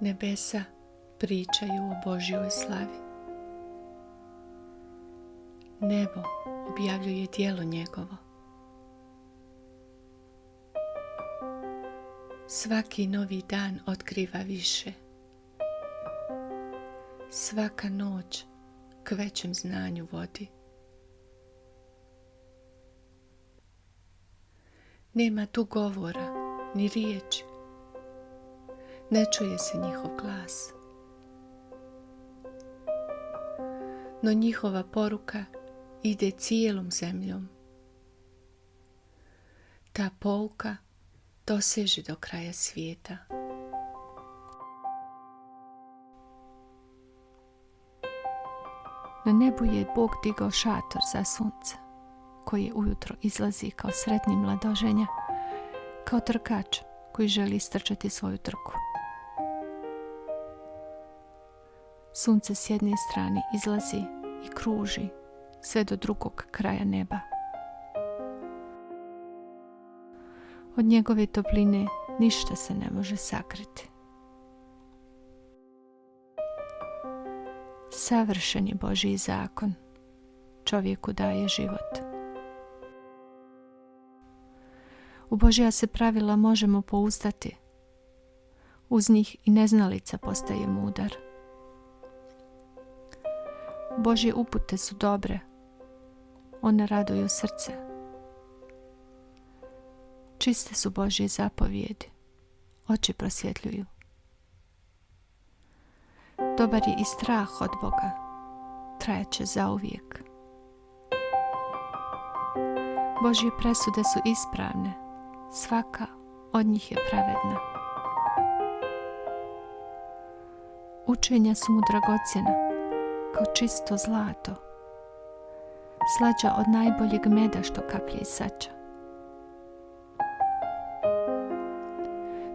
Nebesa pričaju o Božjoj slavi. Nebo objavljuje djelo njegovo. Svaki novi dan otkriva više. Svaka noć k većem znanju vodi. Nema tu govora ni riječi. Ne čuje se njihov glas. No njihova poruka ide cijelom zemljom. Ta pouka doseže do kraja svijeta. Na nebu je Bog digao šator za sunce, koji ujutro izlazi kao sretni mladoženja, kao trkač koji želi istrčati svoju trku. Sunce s jedne strane izlazi i kruži sve do drugog kraja neba. Od njegove topline ništa se ne može sakriti. Savršen je Božji zakon, čovjeku daje život. U Božja se pravila možemo pouzdati. Uz njih i neznalica postaje mudar. Božje upute su dobre. One raduju srce. Čiste su Božje zapovjedi. Oči prosvjetljuju. Dobar je i strah od Boga. Trajaće zauvijek. Božje presude su ispravne. Svaka od njih je pravedna. Učenja su mu dragocjena, kao čisto zlato, slađa od najboljeg meda što kaplje iz sača.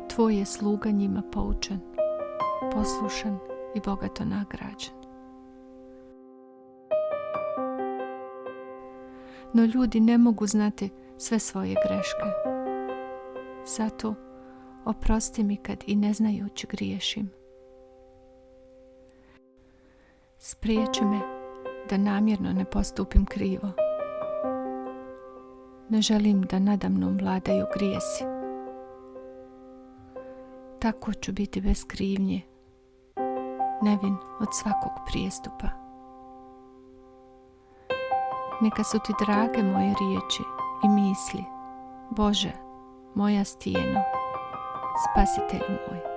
Tvoj je sluga njima poučen, poslušan i bogato nagrađen. No ljudi ne mogu znati sve svoje greške. Zato oprosti mi kad i ne znajući griješim. Spriječi me da namjerno ne postupim krivo. Ne želim da nadamnom vladaju grijesi. Tako ću biti bez krivnje, nevin od svakog prijestupa. Neka su ti drage moje riječi i misli, Bože, moja stijeno, Spasitelju moj.